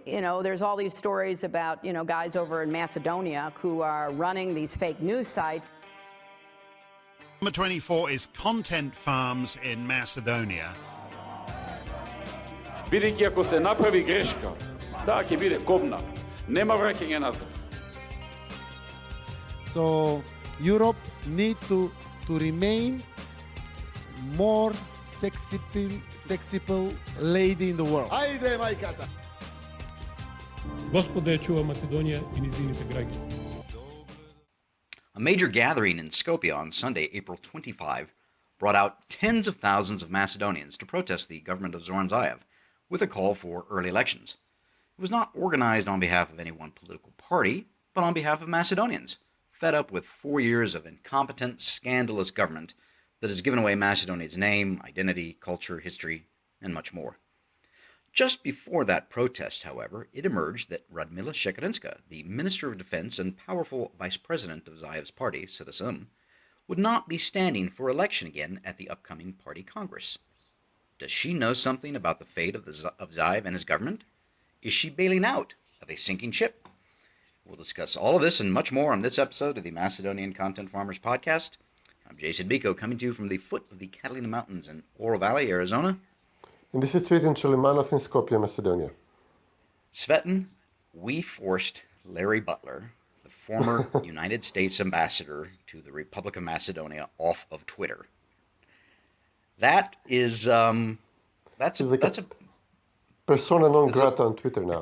there's all these stories about, guys over in Macedonia who are running these fake news sites. Number 24 is Content Farms in Macedonia. Бидејќи ако се направи грешка, таа ќе биде кобна. Нема враќање назад. So Europe need to remain more sexy lady in the world. Ајде, мајката! Господа ја чува Македонија и низините граѓани. A major gathering in Skopje on Sunday, April 25, brought out tens of thousands of Macedonians to protest the government of Zoran Zaev, with a call for early elections. It was not organized on behalf of any one political party, but on behalf of Macedonians, fed up with 4 years of incompetent, scandalous government that has given away Macedonia's name, identity, culture, history, and much more. Just before that protest, however, it emerged that Radmila Shekarinska, the Minister of Defense and powerful vice president of Zaev's party, Citizen, would not be standing for election again at the upcoming party congress. Does she know something about the fate of Zaev and his government? Is she bailing out of a sinking ship? We'll discuss all of this and much more on this episode of the Macedonian Content Farmers Podcast. I'm Jason Biko, coming to you from the foot of the Catalina Mountains in Oro Valley, Arizona. And this is Cvetin Chelimanov in Skopje, Macedonia. Cvetin, we forced Larry Butler, the former United States ambassador to the Republic of Macedonia, off of Twitter. That is, that's a persona non grata on Twitter now.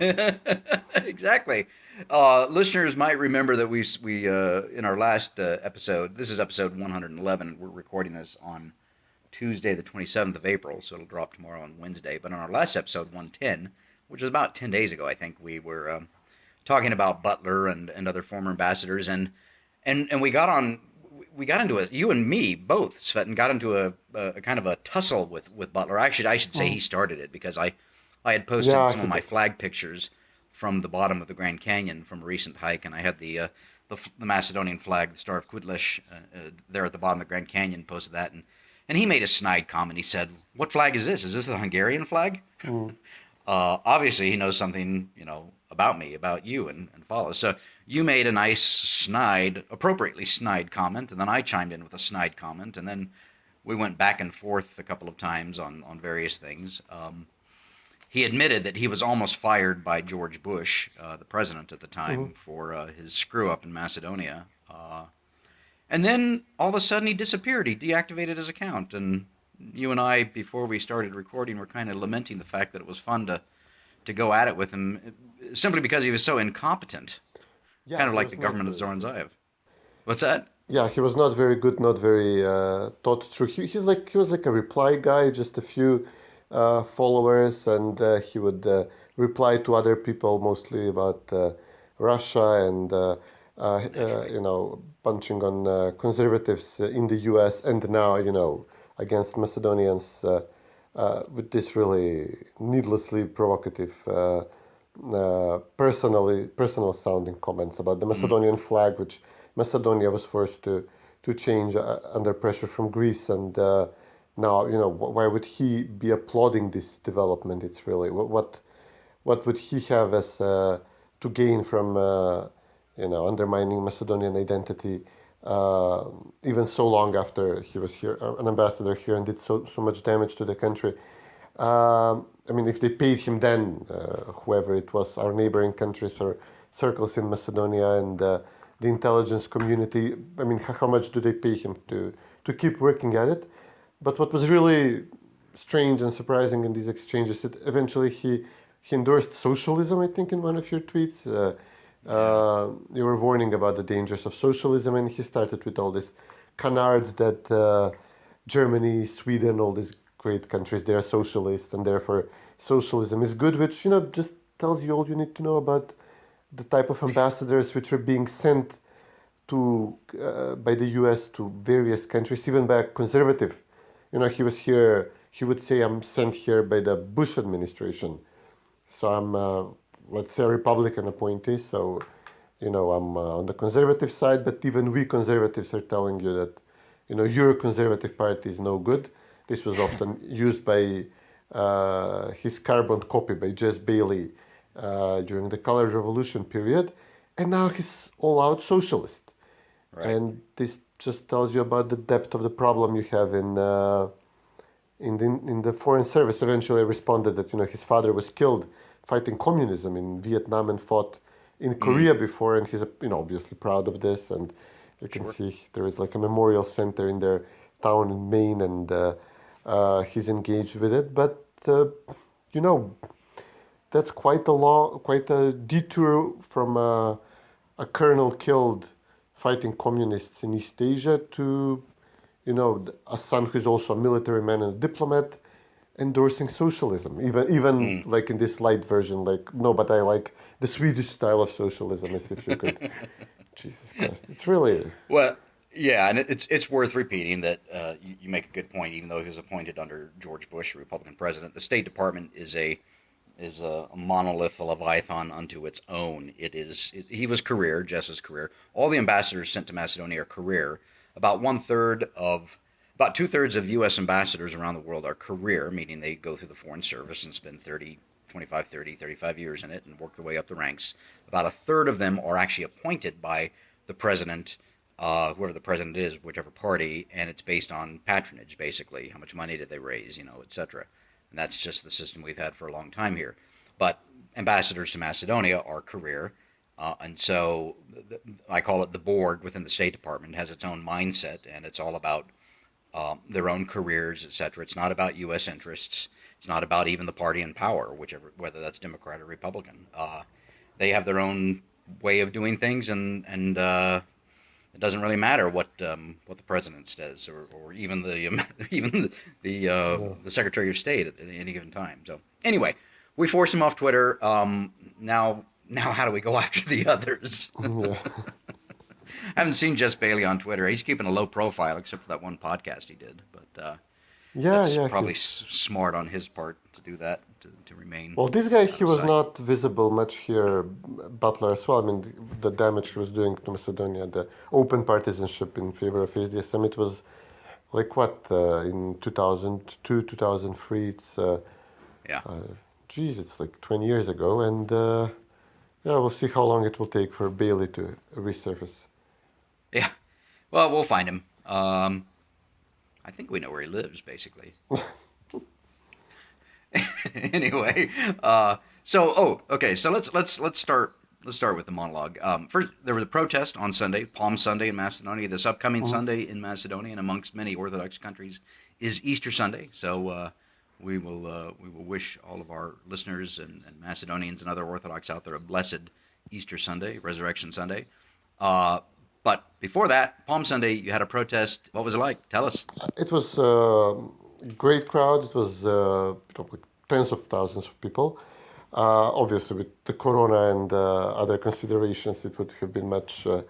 Exactly. Listeners might remember that we in our last episode, this is episode 111, we're recording this on Tuesday the 27th of April, so it'll drop tomorrow on Wednesday. But on our last episode, 110, which was about 10 days ago, I think, we were talking about Butler and other former ambassadors, and we got into it, you and me both, Cvetin, got into a kind of a tussle with Butler. Actually, I should say he started it, because I had posted some of my flag pictures from the bottom of the Grand Canyon from a recent hike, and I had the Macedonian flag, the Star of Kutlesh, there at the bottom of the Grand Canyon, posted that, and he made a snide comment. He said, "What flag is this? Is this the Hungarian flag?" Obviously, he knows something, about me, about you, and follows. So you made a nice appropriately snide comment, and then I chimed in with a snide comment, and then we went back and forth a couple of times on various things. He admitted that he was almost fired by George Bush, the president at the time, for his screw-up in Macedonia. And then, all of a sudden, he disappeared. He deactivated his account. And you and I, before we started recording, were kind of lamenting the fact that it was fun to go at it with him, simply because he was so incompetent. Yeah, kind of like the government of Zoran Zaev. What's that? Yeah, he was not very good, not very thought through. He was like a reply guy, just a few followers, and he would reply to other people, mostly about Russia and punching on conservatives in the U.S. and now against Macedonians with this really needlessly provocative, personal sounding comments about the Macedonian flag, which Macedonia was forced to change under pressure from Greece, and now why would he be applauding this development? It's really what would he have as to gain from undermining Macedonian identity even so long after he was here, an ambassador here, and did so much damage to the country. If they paid him then, whoever it was, our neighboring countries or circles in Macedonia and the intelligence community, how much do they pay him to keep working at it? But what was really strange and surprising in these exchanges, that eventually he endorsed socialism, I think, in one of your tweets. You were warning about the dangers of socialism, and he started with all this canard that Germany, Sweden, all these great countries, they are socialist, and therefore socialism is good, which just tells you all you need to know about the type of ambassadors which are being sent to by the U.S. to various countries, even by conservative. He was here. He would say, "I'm sent here by the Bush administration, so I'm." Let's say a Republican appointee, so, I'm on the conservative side, but even we conservatives are telling you that, your conservative party is no good." This was often used by his carbon copy, by Jess Bailey, during the Color Revolution period, and now he's all-out socialist. Right. And this just tells you about the depth of the problem you have in the foreign service. Eventually responded that his father was killed fighting communism in Vietnam and fought in Korea before, and he's obviously proud of this. And you can see there is like a memorial center in their town in Maine, and he's engaged with it. But that's quite a detour from a colonel killed fighting communists in East Asia to a son who's also a military man and a diplomat endorsing socialism, even like in this light version, like, no, but I like the Swedish style of socialism, as if you could. Jesus Christ, it's really... Well, yeah, and it's worth repeating that you make a good point. Even though he was appointed under George Bush, a Republican president, the State Department is a monolith, a leviathan unto its own. He was career, Jess's career. All the ambassadors sent to Macedonia are career. About two-thirds of U.S. ambassadors around the world are career, meaning they go through the foreign service and spend 35 years in it and work their way up the ranks. About a third of them are actually appointed by the president, whoever the president is, whichever party, and it's based on patronage, basically. How much money did they raise, et cetera. And that's just the system we've had for a long time here. But ambassadors to Macedonia are career. And so I call it the Borg within the State Department. It has its own mindset, and it's all about their own careers, etc. It's not about U.S. interests. It's not about even the party in power, whether that's Democrat or Republican. They have their own way of doing things, and it doesn't really matter what the president says, or even the Secretary of State at any given time. So anyway, we forced him off Twitter. Now, how do we go after the others? I haven't seen Jess Bailey on Twitter. He's keeping a low profile, except for that one podcast he did. But that's probably smart on his part to do that, to remain. Well, this guy, he was not visible much here, Butler as well. I mean, the damage he was doing to Macedonia, the open partisanship in favor of HDSM, it was like in 2002, 2003. It's it's like 20 years ago, and we'll see how long it will take for Bailey to resurface. Yeah, well, we'll find him. I think we know where he lives, basically. Anyway, so let's start with the monologue. First, there was a protest on Sunday, Palm Sunday in Macedonia. This upcoming Sunday in Macedonia, and amongst many Orthodox countries, is Easter Sunday. So we will wish all of our listeners and Macedonians and other Orthodox out there a blessed Easter Sunday, Resurrection Sunday. But before that, Palm Sunday, you had a protest. What was it like? Tell us. It was a great crowd. It was like tens of thousands of people. Obviously, with the corona and other considerations, it would have been much. Would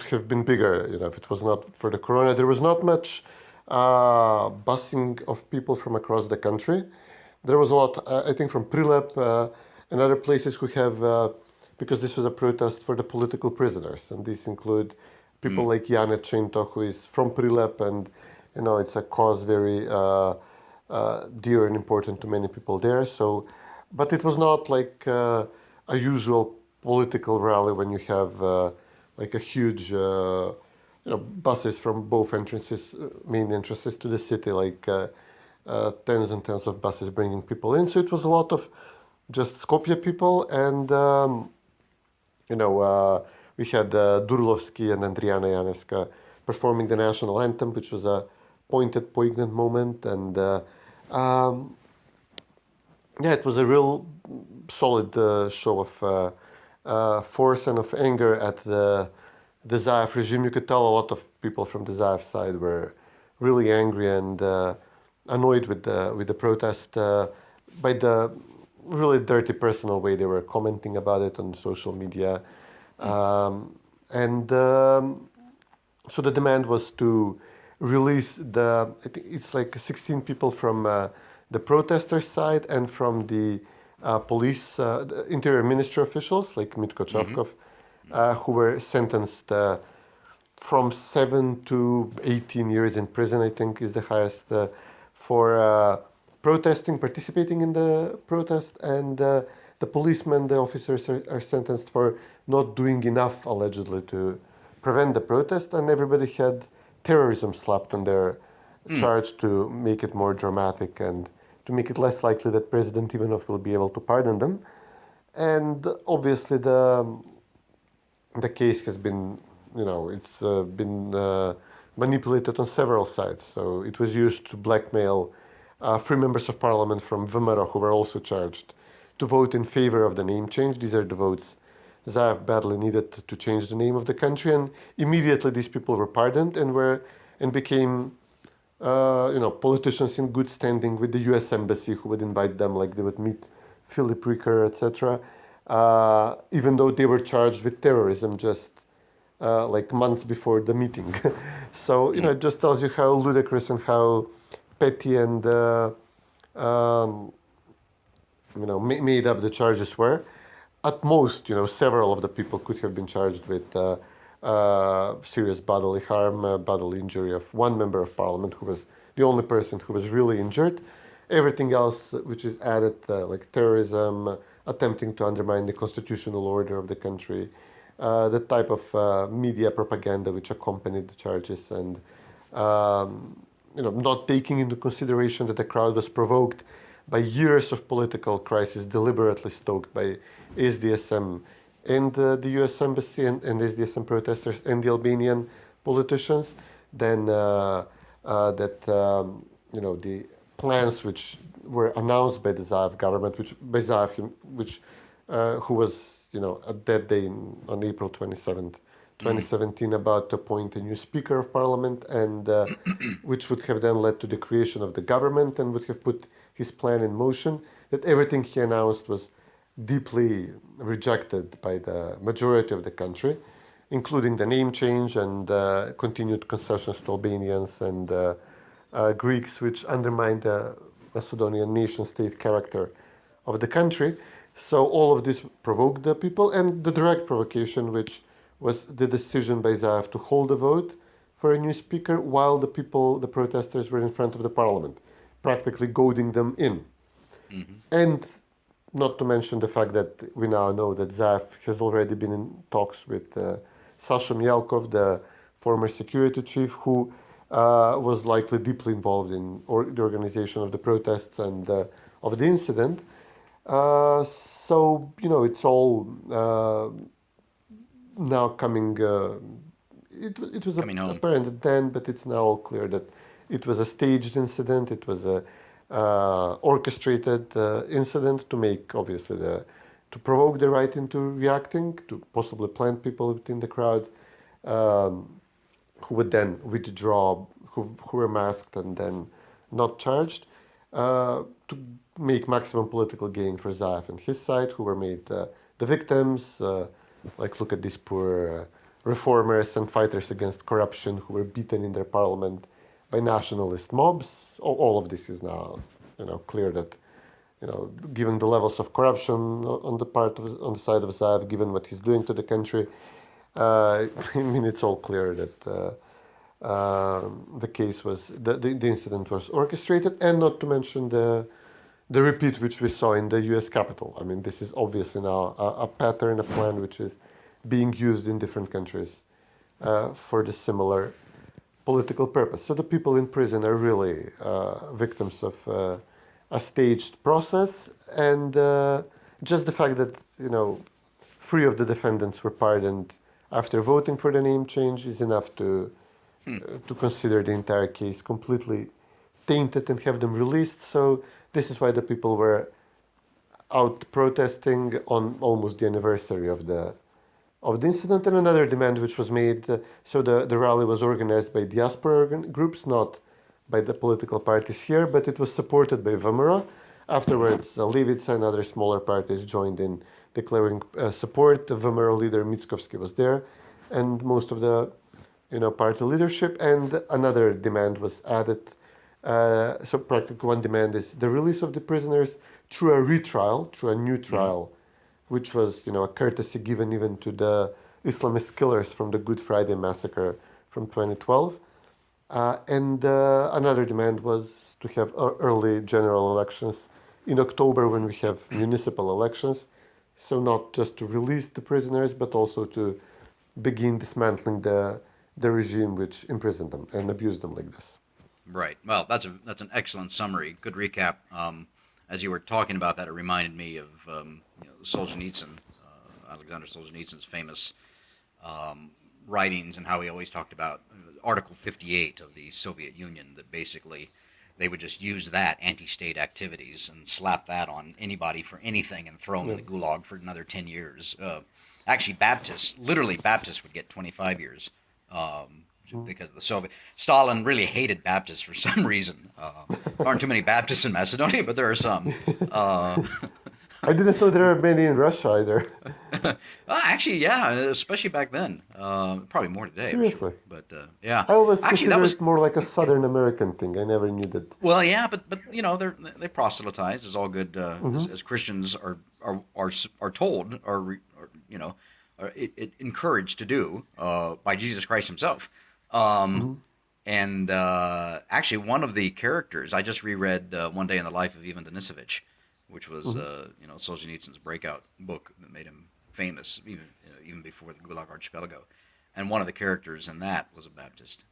have been bigger, if it was not for the corona. There was not much busing of people from across the country. There was a lot, I think, from Prilep and other places who have. Because this was a protest for the political prisoners, and these include people like Jana Čento, who is from Prilep, and it's a cause very dear and important to many people there. So, but it was not like a usual political rally when you have like a huge, buses from both main entrances to the city, like tens and tens of buses bringing people in. So it was a lot of just Skopje people, and we had Durlovski and Andrijana Janevska performing the national anthem, which was a poignant moment, and it was a real solid show of force and of anger at the Zaev regime. You could tell a lot of people from the Zaev side were really angry and annoyed with the protest by the really dirty personal way they were commenting about it on social media. So the demand was to release I think it's like 16 people from the protesters' side and from the police, the interior ministry officials like Mitko Chavkov, who were sentenced from 7 to 18 years in prison, I think is the highest, for participating in the protest, and the policemen, the officers are sentenced for not doing enough, allegedly, to prevent the protest, and everybody had terrorism slapped on their charge to make it more dramatic and to make it less likely that President Ivanov will be able to pardon them. And obviously the case has been, it's been manipulated on several sides. So it was used to blackmail 3 members of parliament from Vmero, who were also charged, to vote in favor of the name change. These are the votes Zaev badly needed to change the name of the country, and immediately these people were pardoned and became politicians in good standing with the U.S. embassy, who would invite them, like they would meet Philip Ricker, etc. Even though they were charged with terrorism just like months before the meeting. So it just tells you how ludicrous and how petty and made up the charges were. At most, several of the people could have been charged with serious bodily harm, bodily injury of one member of parliament, who was the only person who was really injured. Everything else which is added, like terrorism, attempting to undermine the constitutional order of the country, the type of media propaganda which accompanied the charges, and not taking into consideration that the crowd was provoked by years of political crisis deliberately stoked by SDSM and the US Embassy and SDSM protesters and the Albanian politicians, then the plans which were announced by the Zaev government, who was, at that day on April 27th, 2017, about to appoint a new Speaker of Parliament, and which would have then led to the creation of the government and would have put his plan in motion, that everything he announced was deeply rejected by the majority of the country, including the name change and continued concessions to Albanians and Greeks, which undermined the Macedonian nation-state character of the country. So all of this provoked the people, and the direct provocation, which was the decision by Zaev to hold a vote for a new speaker while the protesters were in front of the parliament, practically goading them in. Mm-hmm. And not to mention the fact that we now know that Zaev has already been in talks with Sasha Mielkov, the former security chief, who was likely deeply involved in the organization of the protests and of the incident. So, it's all now coming... it was apparent then, but it's now all clear that it was a staged incident. It was a orchestrated incident to make, obviously, to provoke the right into reacting, to possibly plant people within the crowd, who would then withdraw, who were masked and then not charged, to make maximum political gain for Zaev and his side, who were made the victims. Look at these poor reformers and fighters against corruption who were beaten in their parliament by nationalist mobs. All of this is now, clear that, given the levels of corruption on the side of Zaev, given what he's doing to the country, it's all clear that the case was the incident was orchestrated, and not to mention the repeat which we saw in the U.S. Capitol. This is obviously now a pattern, a plan which is being used in different countries for the similar political purpose. So the people in prison are really victims of a staged process, and just the fact that 3 of the defendants were pardoned after voting for the name change is enough to consider the entire case completely tainted and have them released. So this is why the people were out protesting on almost the anniversary of the incident. And another demand which was made, so the rally was organized by diaspora groups, not by the political parties here, but it was supported by Vmero. Afterwards, Levica and other smaller parties joined in declaring support. The Vmero leader Mickovsky was there, and most of the party leadership. And another demand was added. So practically one demand is the release of the prisoners through a retrial, through a new trial, which was, a courtesy given even to the Islamist killers from the Good Friday massacre from 2012. And another demand was to have early general elections in October when we have municipal elections. So not just to release the prisoners, but also to begin dismantling the regime which imprisoned them and abused them like this. Right. Well, that's an excellent summary. Good recap. As you were talking about that, it reminded me of Solzhenitsyn, Alexander Solzhenitsyn's famous writings, and how he always talked about Article 58 of the Soviet Union, that basically they would just use that anti-state activities and slap that on anybody for anything and throw them in the gulag for another 10 years. Actually, Baptists would get 25 years because the Soviet Stalin really hated Baptists for some reason. There aren't too many Baptists in Macedonia, but there are some. I didn't know there are many in Russia either. Actually, yeah, especially back then. Probably more today. Seriously? But yeah. I always actually, considered that was it more like a Southern American thing. I never knew that. well, yeah, but they proselytized, as all good as Christians are told, or encouraged to do by Jesus Christ Himself. And actually, one of the characters I just reread One Day in the Life of Ivan Denisovich, which was Solzhenitsyn's breakout book that made him famous even before the Gulag Archipelago, and one of the characters in that was a Baptist.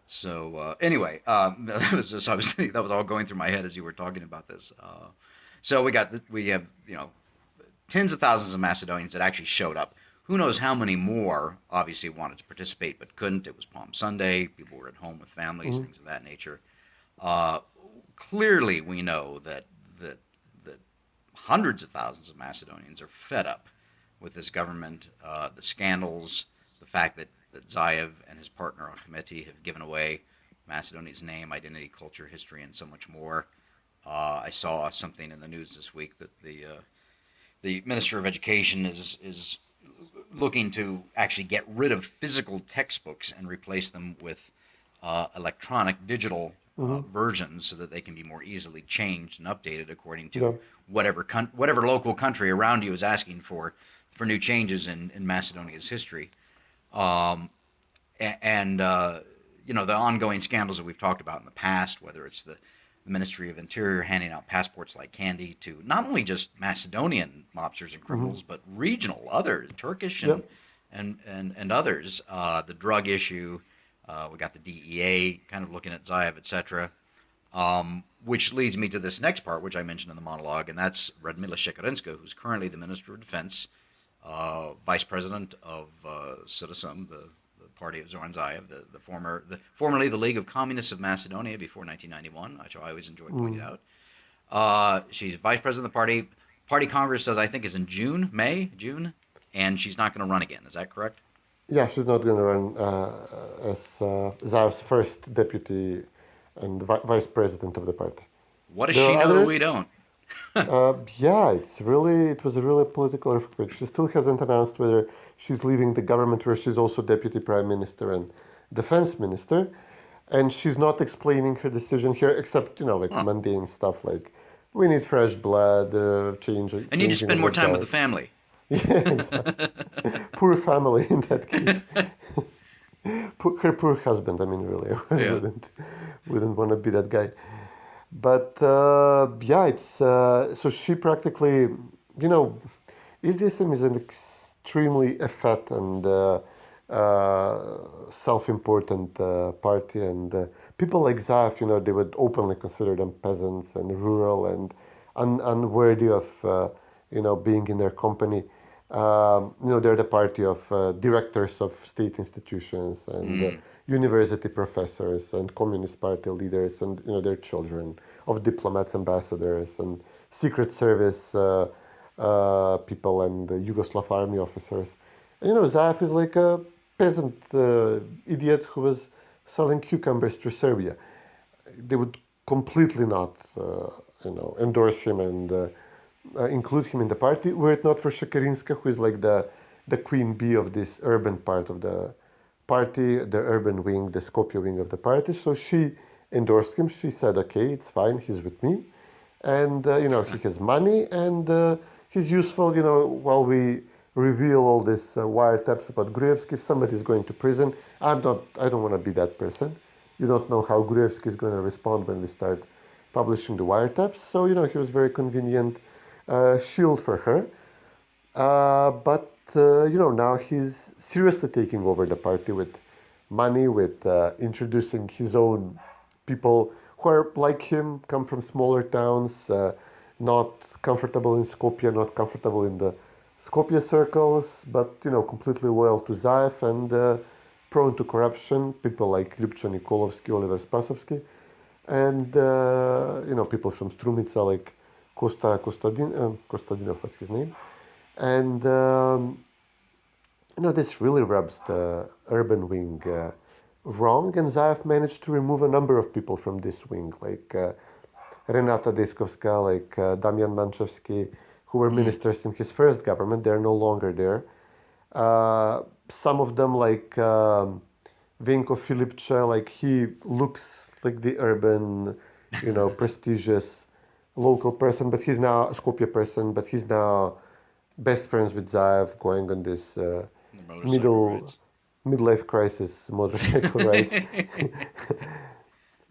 So anyway, that was just obviously that was all going through my head as you were talking about this. So we have tens of thousands of Macedonians that actually showed up. Who knows how many more obviously wanted to participate but couldn't. It was Palm Sunday. People were at home with families, things of that nature. Clearly, we know that hundreds of thousands of Macedonians are fed up with this government, the scandals, the fact that Zaev and his partner Ahmeti have given away Macedonia's name, identity, culture, history, and so much more. I saw something in the news this week that the Minister of Education is looking to actually get rid of physical textbooks and replace them with electronic, digital versions, so that they can be more easily changed and updated according to whatever local country around you is asking for new changes in Macedonia's history. And the ongoing scandals that we've talked about in the past, whether it's the Ministry of Interior handing out passports like candy to not only just Macedonian mobsters and criminals, but regional, other Turkish and others. The drug issue, we got the DEA kind of looking at Zaev, etc. Which leads me to this next part, which I mentioned in the monologue, and that's Radmila Shekarinska, who's currently the Minister of Defense, Vice President of Citizen, the party of Zoran Zaev, formerly the League of Communists of Macedonia before 1991, which I always enjoy pointing out. She's Vice President of the party. Party Congress says, I think, is in June, and she's not going to run again. Is that correct? Yeah, she's not going to run as Zaev's first deputy and vice president of the party. What does she know that we don't? Yeah, it was a really political earthquake. She still hasn't announced whether she's leaving the government, where she's also deputy prime minister and defense minister, and she's not explaining her decision here, except mundane stuff like we need fresh blood, change. And need to spend more time with the family. Yeah, exactly. Poor family in that case. Her poor husband. I mean, really, I wouldn't want to be that guy. But it's so she practically, SDSM is an extremely effete and self-important party, and people like Zaev, they would openly consider them peasants and rural and unworthy of, being in their company. They're the party of directors of state institutions and university professors and Communist Party leaders and, their children, of diplomats, ambassadors, and Secret Service people and Yugoslav army officers. And, Zaev is like a peasant idiot who was selling cucumbers to Serbia. They would completely not, endorse him and include him in the party, were it not for Shekarinska, who is like the queen bee of this urban part of the party, the urban wing, the Skopje wing of the party. So she endorsed him. She said, okay, it's fine, he's with me. And, he has money and he's useful, while we reveal all this wiretaps about Gruevski. If somebody's going to prison, I don't want to be that person. you don't know how Gruevski is going to respond when we start publishing the wiretaps. So, he was very convenient shield for her. But now he's seriously taking over the party with money, with introducing his own people who are like him, come from smaller towns, not comfortable in Skopje, not comfortable in the Skopje circles, but completely loyal to Zaev and prone to corruption. People like Ljubča Nikolovsky, Oliver Spasovsky, and people from Strumica like Kostadinov, what's his name, and this really rubs the urban wing wrong, and Zaev managed to remove a number of people from this wing, like Renata Deskovska, like Damian Manchevsky, who were ministers in his first government. They're no longer there. Some of them, like Venko Filipče, like he looks like the urban, prestigious local person, but he's now a Skopje person, but he's now best friends with Zaev, going on this midlife crisis motorcycle rides.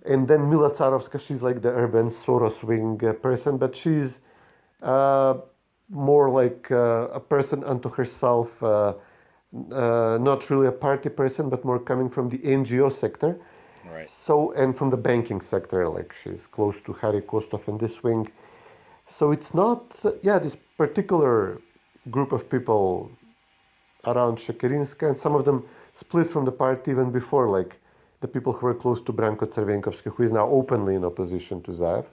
And then Mila Tsarovska, she's like the urban Soros wing person, but she's more like a person unto herself, not really a party person, but more coming from the NGO sector. Right. So, and from the banking sector, like she's close to Harry Kostov in this wing. So it's not, this particular group of people around Shekerinska, and some of them split from the party even before, like the people who were close to Branko Cervenkovsky, who is now openly in opposition to Zaev,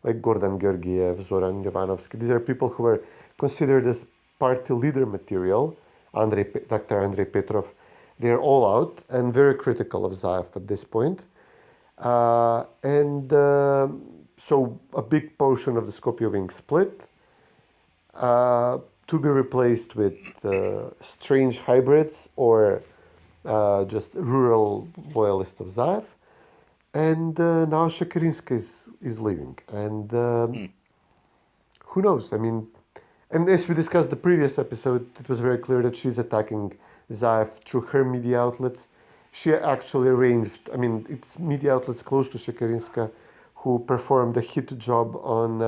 like Gordan Georgiev, Zoran Jovanovsky. These are people who were considered as party leader material. Dr. Andrei Petrov, they're all out and very critical of Zaev at this point. So a big portion of the Skopje wing split, to be replaced with strange hybrids or just rural loyalists of Zaev. And now Shekerinska is leaving. And who knows? I mean, and as we discussed the previous episode, it was very clear that she's attacking Zaev through her media outlets. She actually arranged, it's media outlets close to Shekerinska who performed a hit job on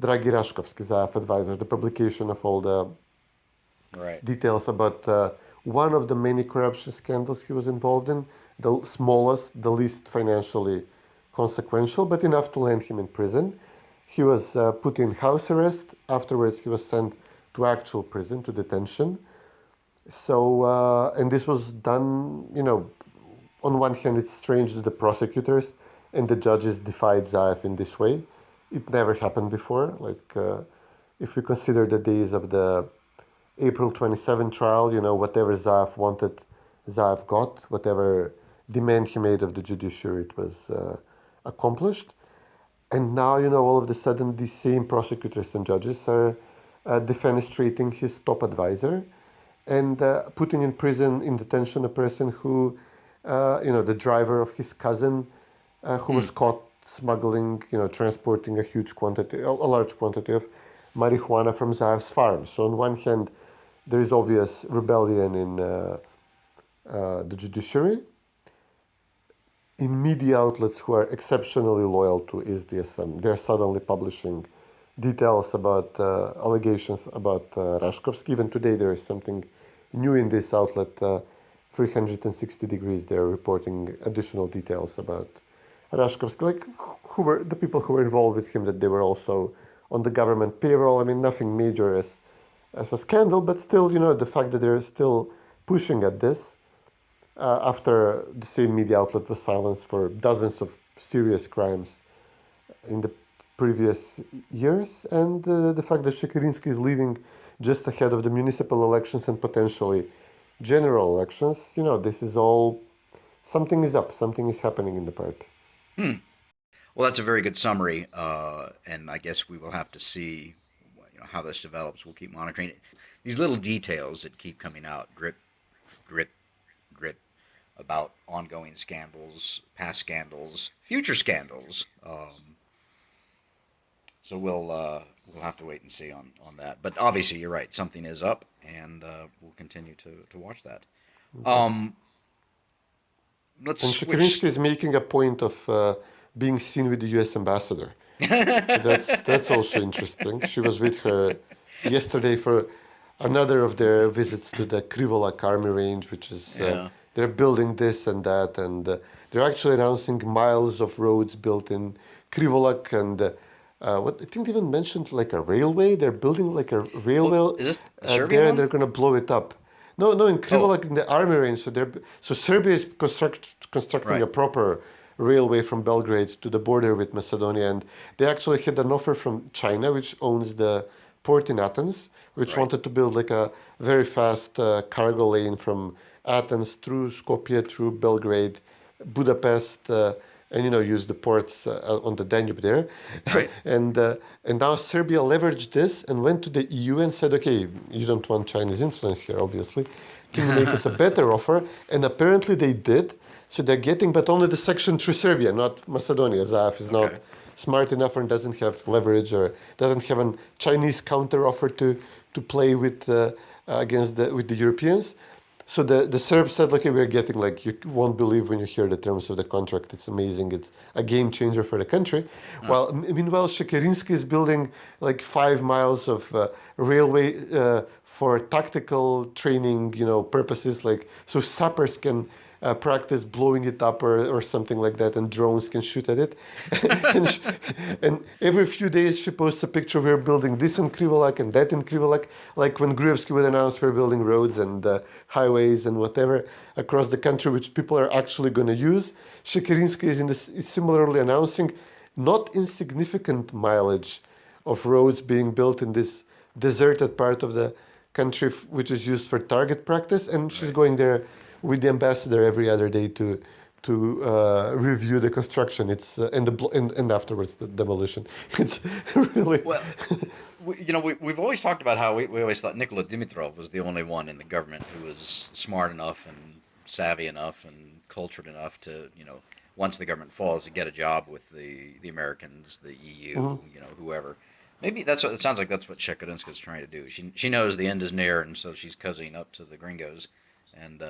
Dragi Rashkovsky, Zaev advisor, the publication of all the details about one of the many corruption scandals he was involved in, the smallest, the least financially consequential, but enough to land him in prison. He was put in house arrest. Afterwards, he was sent to actual prison, to detention. So, and this was done, on one hand, it's strange that the prosecutors and the judges defied Zaev in this way. It never happened before. Like, if we consider the days of the April 27 trial, whatever Zaev wanted, Zaev got. Whatever demand he made of the judiciary, it was accomplished. And now, all of a sudden, these same prosecutors and judges are defenestrating his top advisor and putting in prison, in detention, a person who, the driver of his cousin, who was caught smuggling, transporting a large quantity of marijuana from Zaev's farm. So on one hand, there is obvious rebellion in the judiciary. In media outlets who are exceptionally loyal to SDSM, they're suddenly publishing details about allegations about Rashkovsky. Even today, there is something new in this outlet, 360 Degrees. They're reporting additional details about Rashkovsky, like who were the people who were involved with him, that they were also on the government payroll. Nothing major as a scandal, but still, the fact that they're still pushing at this. After the same media outlet was silenced for dozens of serious crimes in the previous years, and the fact that Shekerinska is leaving just ahead of the municipal elections and potentially general elections, this is all, something is up, something is happening in the party. Well, that's a very good summary, and I guess we will have to see how this develops. We'll keep monitoring it. These little details that keep coming out, drip, drip, drip, about ongoing scandals, past scandals, future scandals. So we'll have to wait and see on that. But obviously, you're right. Something is up, and we'll continue to watch that. let's And switch. Shekerinska is making a point of being seen with the U.S. ambassador. So that's also interesting. She was with her yesterday for another of their visits to the Krivolak army range, which is Yeah. they're building this and that, and they're actually announcing miles of roads built in Krivolak, and what I think they even mentioned like a railway. They're building like a railway Is this the Serbian there, one? and they're going to blow it up. No, in Krivolak in the army range. So Serbia is constructing Right. a proper railway from Belgrade to the border with Macedonia, and they actually had an offer from China, which owns the port in Athens, which wanted to build like a very fast cargo lane from Athens through Skopje, through Belgrade, Budapest, and use the ports on the Danube there. Right. and now Serbia leveraged this and went to the EU and said, okay, you don't want Chinese influence here, obviously. Can you make us a better offer? And apparently they did. So they're getting, but only the section through Serbia, not Macedonia. Zaev is not smart enough and doesn't have leverage or doesn't have a Chinese counter offer to play with with the Europeans. So the Serbs said, okay, we're getting like, you won't believe when you hear the terms of the contract. It's amazing. It's a game changer for the country. While meanwhile, Shekerinska is building like 5 miles of railway for tactical training, purposes. Like so sappers can practice blowing it up or something like that, and drones can shoot at it. and every few days she posts a picture, we're building this in Krivolak and that in Krivolak, like when Gruevski would announce we're building roads and highways and whatever across the country, which people are actually going to use. Shekerinska is similarly announcing not insignificant mileage of roads being built in this deserted part of the country, which is used for target practice, and she's going there with the ambassador every other day to review the construction. It's and afterwards the demolition. It's really Well, we've always talked about how we always thought Nikola Dimitrov was the only one in the government who was smart enough and savvy enough and cultured enough to, once the government falls, to get a job with the Americans, the EU, whoever. Maybe it sounds like that's what Shekerinska is trying to do. She knows the end is near, and so she's cozying up to the gringos and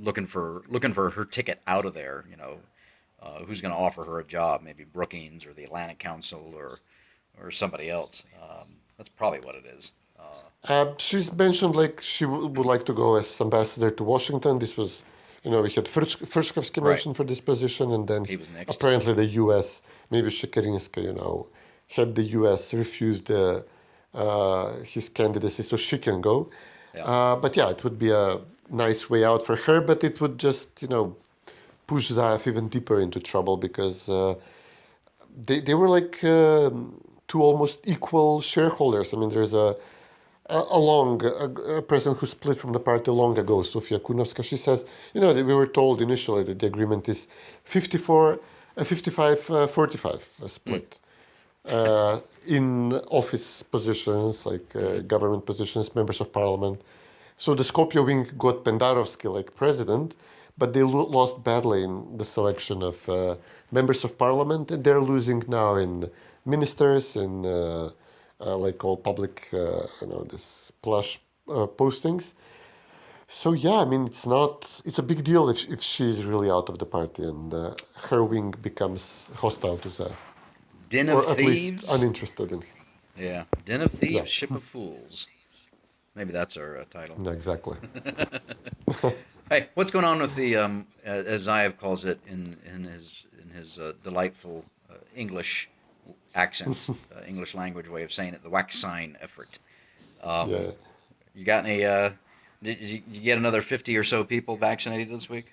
looking for her ticket out of there. Who's going to offer her a job? Maybe Brookings or the Atlantic Council or somebody else. That's probably what it is. She's mentioned like she would like to go as ambassador to Washington. This was, we had Furchkovsky mentioned for this position, and then He was next. apparently the U.S., maybe Shekerinska, had the U.S. refused his candidacy, so she can go. Yeah. But yeah, it would be a nice way out for her, but it would just, push Zaev even deeper into trouble because they were like two almost equal shareholders. I mean, there's a person who split from the party long ago, Sofia Kunovska. She says, we were told initially that the agreement is 55-45 split. In office positions, like government positions, members of parliament. So the Skopje wing got Pendarovsky like president, but they lost badly in the selection of members of parliament, and they're losing now in ministers and like all public, this plush postings. So yeah, I mean, it's a big deal if she's really out of the party and her wing becomes hostile to Zaev. Den Or of at Thieves. least uninterested in. Yeah, Den of Thieves, Yeah. Ship of Fools. Maybe that's our title. No, exactly. Hey, what's going on with the as Zaev calls it in his delightful English accent, English language way of saying it, the vaccine effort. Yeah. You got any? Did you get another 50 or so people vaccinated this week?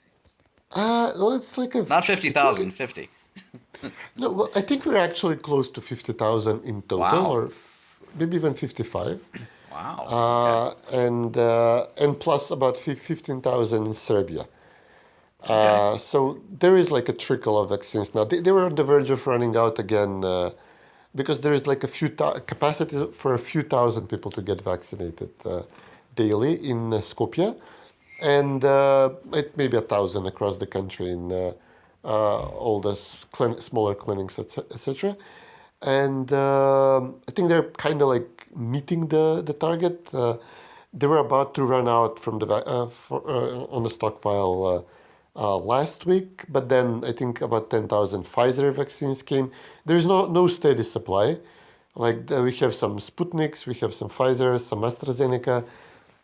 Well, it's like Not 50,000, 50. No, well, I think we're actually close to 50,000 in total, Wow. or maybe even 55. Wow. And plus about 15,000 in Serbia. So there is like a trickle of vaccines now. They were on the verge of running out again because there is like a few capacity for a few thousand people to get vaccinated daily in Skopje, and maybe 1,000 across the country in all the smaller clinics, etc. And I think they're kind of like meeting the target. They were about to run out from on the stockpile last week, but then I think about 10,000 Pfizer vaccines came. There's no steady supply. Like we have some Sputniks, we have some Pfizers, some AstraZeneca.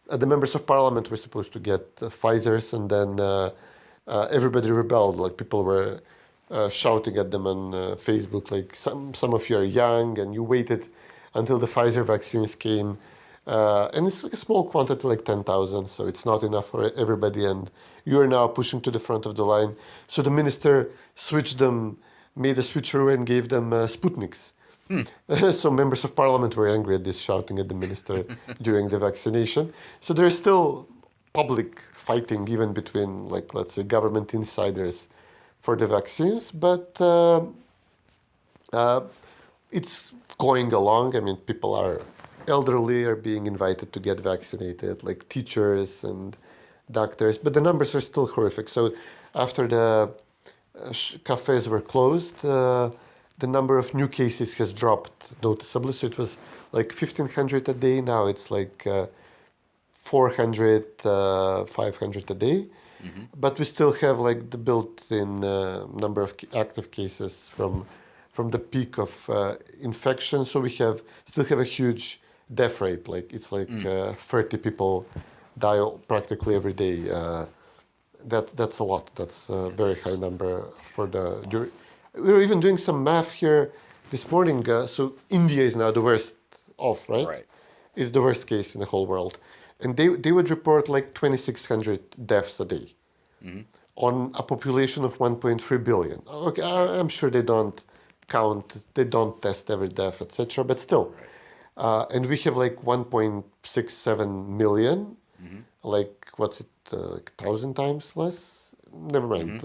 The members of parliament were supposed to get Pfizers, and then everybody rebelled. Like people were shouting at them on Facebook, like some of you are young and you waited until the Pfizer vaccines came. And it's like a small quantity, like 10,000, so it's not enough for everybody. And you are now pushing to the front of the line. So the minister switched them, made a switcheroo and gave them Sputniks. So members of parliament were angry at this, shouting at the minister during the vaccination. So there's still public fighting, even between, like, let's say, government insiders for the vaccines. But it's going along. I mean, people are elderly are being invited to get vaccinated, like teachers and doctors. But the numbers are still horrific. So after the cafes were closed, the number of new cases has dropped noticeably. So it was like 1,500 a day. Now it's like 400, 500 a day. Mm-hmm. But we still have like the built-in number of active cases from the peak of infection. So we still have a huge death rate. Like it's like 30 people die practically every day. That's a lot. That's a very high number for the. We were even doing some math here this morning. So India is now the worst off, right? Right. Is the worst case in the whole world. And they would report like 2,600 deaths a day on a population of 1.3 billion. Okay, I'm sure they don't count, they don't test every death, etc. But still. Right. And we have like 1.67 million. Like, what's it, 1,000 times less? Never mind.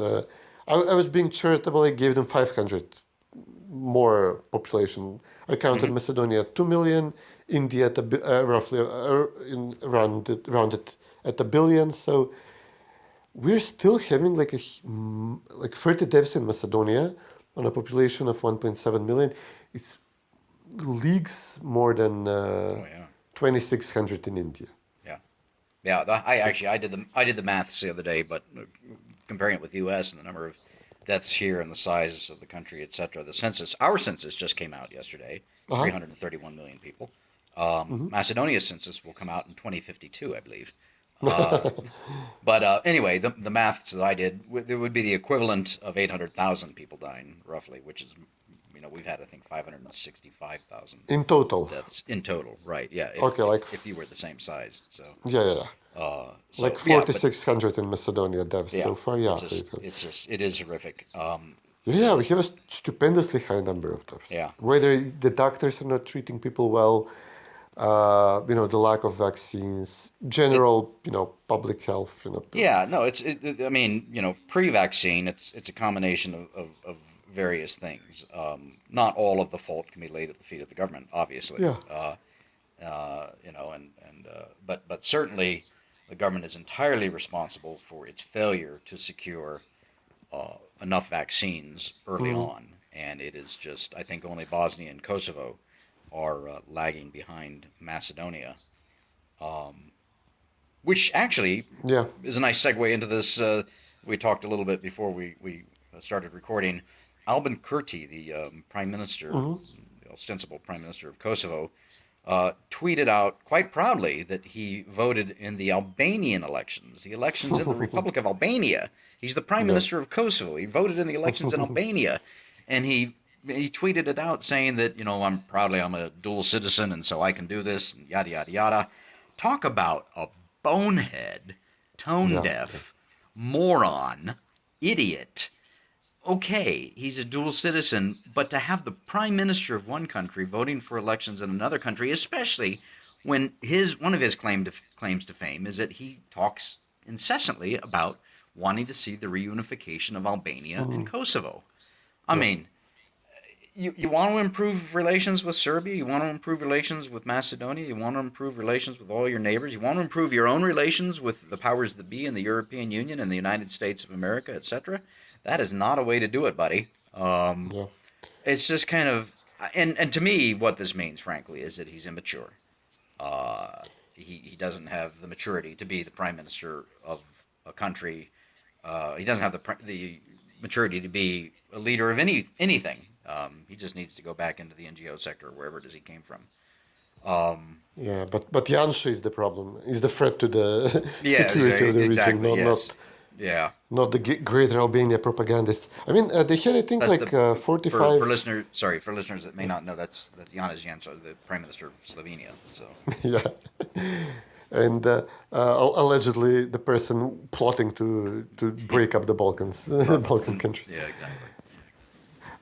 I was being charitable. I gave them 500 more population. I counted Macedonia at 2 million, India at roughly rounded at 1 billion. So we're still having like 30 deaths in Macedonia on a population of 1.7 million. It's leagues more than 2,600 in India. Yeah, I did the maths the other day, but comparing it with U.S. and the number of deaths here and the size of the country, etc. Our census just came out yesterday, 331 million people. Macedonia's census will come out in 2052, I believe. But anyway, the maths that I did, it would be the equivalent of 800,000 people dying, roughly, which is, we've had, I think, 565,000 in total. Deaths in total, right? Yeah. If you were the same size, so like 4,600 in Macedonia deaths so far. Yeah, it is horrific. We have a stupendously high number of deaths. Yeah. Whether the doctors are not treating people well, the lack of vaccines, general, public health. Pre-vaccine, it's a combination of various things. Not all of the fault can be laid at the feet of the government, obviously. Yeah. But certainly the government is entirely responsible for its failure to secure enough vaccines early on, and it is just, I think, only Bosnia and Kosovo are lagging behind Macedonia, which actually is a nice segue into this. We talked a little bit before we started recording. Albin Kurti, the prime minister, the ostensible prime minister of Kosovo, tweeted out quite proudly that he voted in the Albanian elections, the elections in the Republic of Albania. He's the prime minister of Kosovo. He voted in the elections in Albania, and he tweeted it out saying that, I'm a dual citizen, and so I can do this, and yada, yada, yada. Talk about a bonehead, tone-deaf, moron, idiot. Okay, he's a dual citizen, but to have the prime minister of one country voting for elections in another country, especially when one of his claims to fame is that he talks incessantly about wanting to see the reunification of Albania and Kosovo. I mean, you want to improve relations with Serbia, you want to improve relations with Macedonia, you want to improve relations with all your neighbors, you want to improve your own relations with the powers that be in the European Union and the United States of America, etc. That is not a way to do it, buddy. It's just kind of, and to me, what this means, frankly, is that he's immature. He doesn't have the maturity to be the prime minister of a country He doesn't have the maturity to be a leader of anything. He just needs to go back into the NGO sector, wherever it is he came from. Yeah, but Janša is the problem. Is the threat to the Yeah, security of the region, exactly. Yes. Yeah. not the Greater Albania propagandists. I mean, they had, I think, That's like 45. for listeners that may not know, that's Janez Janša, the Prime Minister of Slovenia. So Yeah, and allegedly the person plotting to break up the Balkans, Balkan countries. yeah, exactly.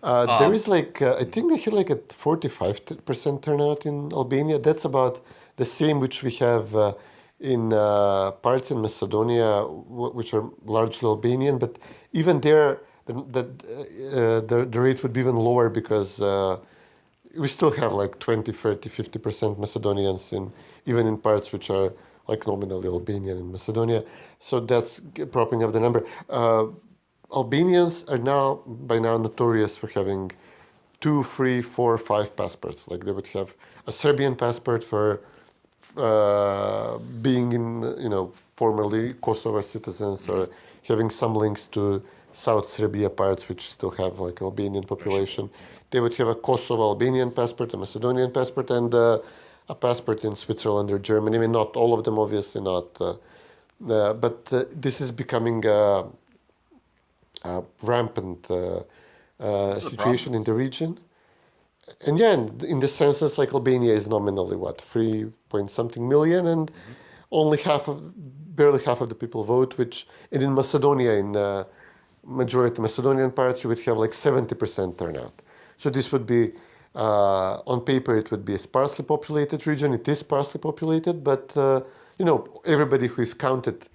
There is like I think they had like a 45% turnout in Albania. That's about the same which we have in parts in Macedonia, which are largely Albanian. But even there, the rate would be even lower because we still have like 20, 30, 50% Macedonians even in parts which are like nominally Albanian in Macedonia. So that's propping up the number. Albanians are by now notorious for having 2, 3, 4, 5 passports. Like they would have a Serbian passport for being in, formerly Kosovo citizens, or having some links to South Serbia parts which still have like Albanian population. They would have a Kosovo Albanian passport, a Macedonian passport, and a passport in Switzerland or Germany. I mean, not all of them, obviously not. But this is becoming a rampant situation in the region. And yeah, in the census, like Albania is nominally 3 point something million, and only barely half of the people vote. And in Macedonia, in majority Macedonian parts, you would have like 70% turnout. So this would be, on paper, it would be a sparsely populated region. It is sparsely populated, but everybody who is counted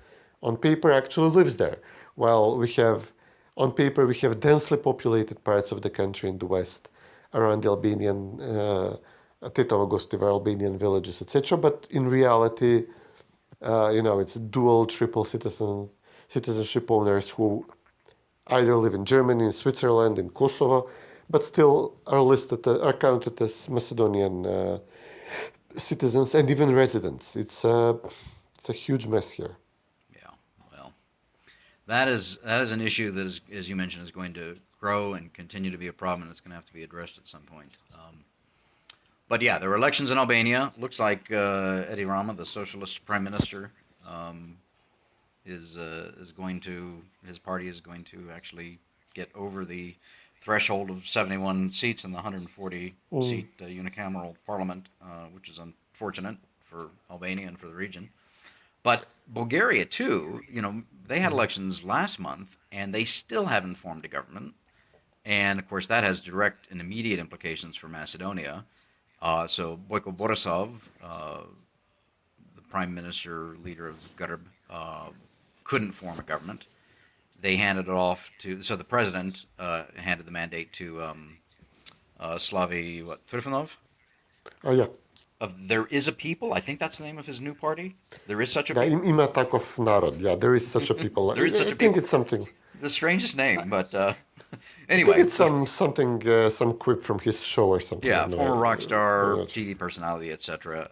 on paper actually lives there. While on paper, we have densely populated parts of the country in the west, around the Albanian, Tetovo Gostivar, Albanian villages, etc. But in reality, it's dual, triple citizenship owners who either live in Germany, in Switzerland, in Kosovo, but still are counted as Macedonian citizens and even residents. It's a huge mess here. That is an issue that is, as you mentioned, is going to grow and continue to be a problem, and it's going to have to be addressed at some point. But yeah, there are elections in Albania. Looks like Edi Rama, the socialist prime minister, his party is going to actually get over the threshold of 71 seats in the 140-seat unicameral parliament, which is unfortunate for Albania and for the region. But Bulgaria, too, they had elections last month, and they still haven't formed a government. And, of course, that has direct and immediate implications for Macedonia. So Boyko Borisov, the prime minister, leader of Grb, couldn't form a government. They handed it off so the president handed the mandate to Slavi Trifonov? Oh, yeah. There is a people. I think that's the name of his new party. There is such a people. Ima Takov Narod. Yeah, there is such a people. There is such a people. I think people. it's something. The strangest name, but anyway. I think it's some quip from his show or something. Yeah, former rock star, TV personality, etc.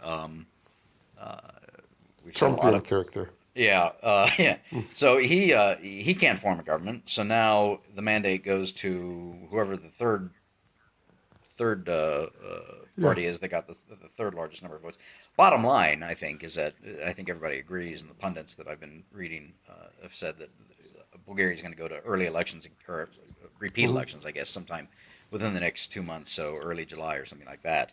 Trumpian character. Yeah, yeah. So he can't form a government. So now the mandate goes to whoever the third party is that got the third largest number of votes. Bottom line, I think, is that I think everybody agrees, and the pundits that I've been reading have said that Bulgaria is going to go to early elections, or repeat elections, I guess, sometime within the next 2 months, so early July or something like that.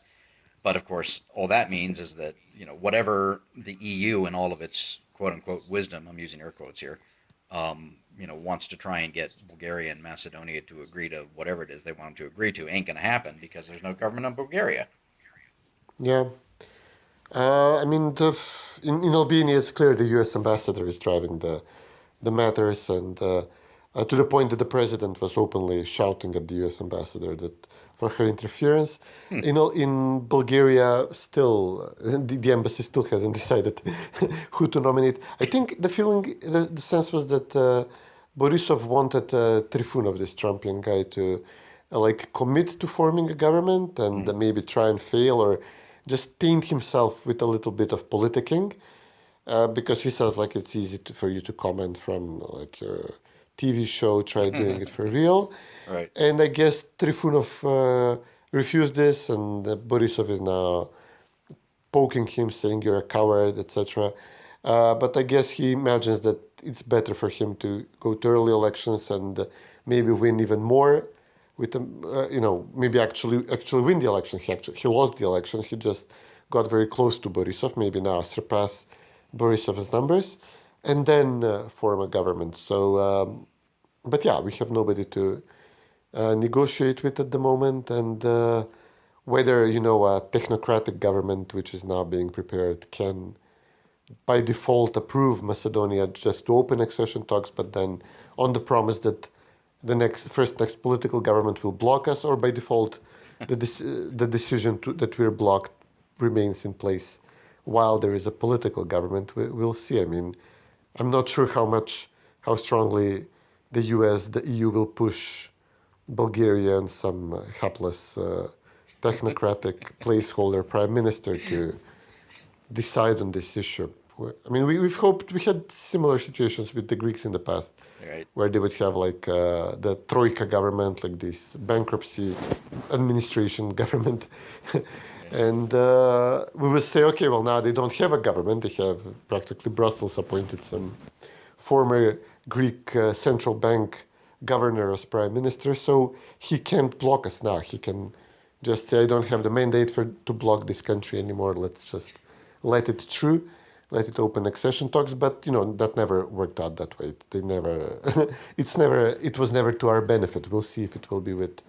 But of course, all that means is that whatever the EU and all of its quote-unquote wisdom, I'm using air quotes here, wants to try and get Bulgaria and Macedonia to agree to whatever it is they want them to agree to, ain't going to happen because there's no government in Bulgaria. Yeah. I mean, in Albania, it's clear the U.S. ambassador is driving the matters, and to the point that the president was openly shouting at the U.S. ambassador for her interference. In Bulgaria, still, the embassy still hasn't decided who to nominate. I think the sense was that Borisov wanted Trifonov, this Trumpian guy, to commit to forming a government and maybe try and fail or just taint himself with a little bit of politicking, because he says it's easy for you to comment from your TV show tried doing it for real. Right. And I guess Trifunov refused this, and Borisov is now poking him, saying you're a coward, etc. But I guess he imagines that it's better for him to go to early elections and maybe win even more. With maybe actually win the elections. He lost the election. He just got very close to Borisov. Maybe now surpass Borisov's numbers, and then form a government. So, but yeah, we have nobody to negotiate with at the moment, and whether a technocratic government, which is now being prepared, can by default approve Macedonia just to open accession talks, but then on the promise that the next political government will block us, or by default the decision that we're blocked remains in place while there is a political government. We'll see. I mean, I'm not sure how strongly the US, the EU will push Bulgaria and some hapless technocratic placeholder prime minister to decide on this issue. I mean, we've hoped, we had similar situations with the Greeks in the past, Right. where they would have like the Troika government, like this bankruptcy administration government. And we would say, okay, well, now they don't have a government. They have practically Brussels appointed some former Greek central bank governor as prime minister. So he can't block us now. He can just say, I don't have the mandate to block this country anymore. Let's just let it through. Let it open accession talks, but that never worked out that way. It was never to our benefit. We'll see if it will be with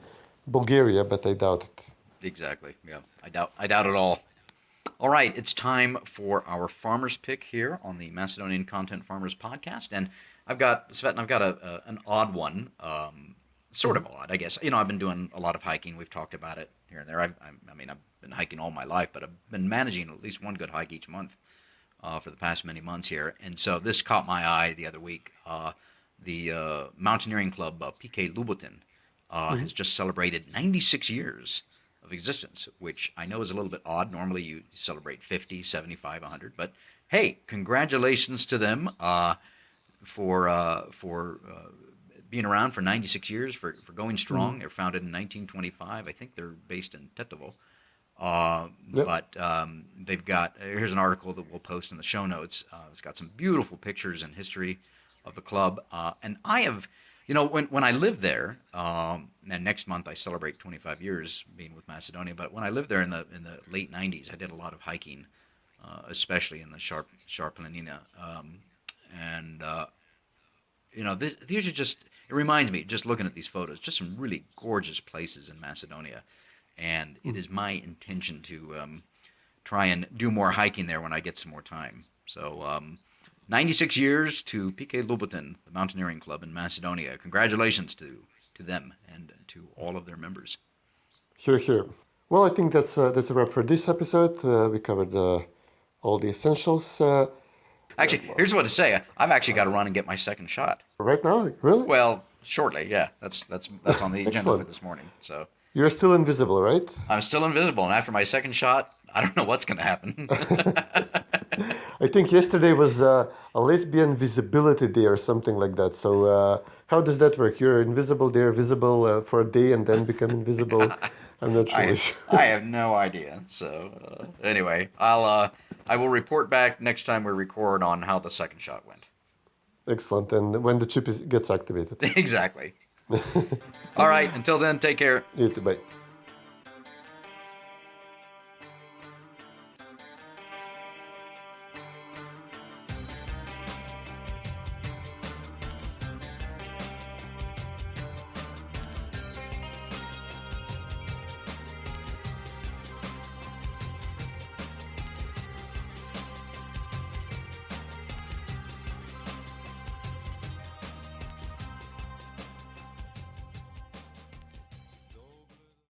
Bulgaria, but I doubt it. Exactly. Yeah, I doubt it all. All right, it's time for our farmer's pick here on the Macedonian Content Farmers Podcast, and I've got an odd one, sort of odd, I guess. I've been doing a lot of hiking. We've talked about it here and there. I've been hiking all my life, but I've been managing at least one good hike each month for the past many months here, and so this caught my eye the other week. The mountaineering club PK Lubotin has just celebrated 96 years of existence, which I know is a little bit odd. Normally you celebrate 50, 75, 100, but hey, congratulations to them for being around for 96 years, for going strong. They're founded in 1925. I think they're based in Tetovo. Yep. But they've got, here's an article that we'll post in the show notes. It's got some beautiful pictures and history of the club. And I have, when I lived there, and next month I celebrate 25 years being with Macedonia, but when I lived there in the late 90s, I did a lot of hiking, especially in the Sharp Planina. These are just, it reminds me, just looking at these photos, just some really gorgeous places in Macedonia. And it is my intention to try and do more hiking there when I get some more time. So 96 years to PK Lubotin, the mountaineering club in Macedonia. Congratulations to them and to all of their members. Hear, hear. Well, I think that's a wrap for this episode. We covered all the essentials. Actually, here's what to say. I've actually got to run and get my second shot. Right now? Really? Well, shortly, yeah. That's on the agenda Excellent. for this morning. So You're still invisible, right? I'm still invisible, and after my second shot, I don't know what's going to happen. I think yesterday was a lesbian visibility day or something like that. So how does that work? You're invisible, they're visible for a day and then become invisible. I'm not really sure. I have no idea. So anyway, I will report back next time we record on how the second shot went. Excellent. And when the chip gets activated. Exactly. All right. Until then, take care. You too. Bye.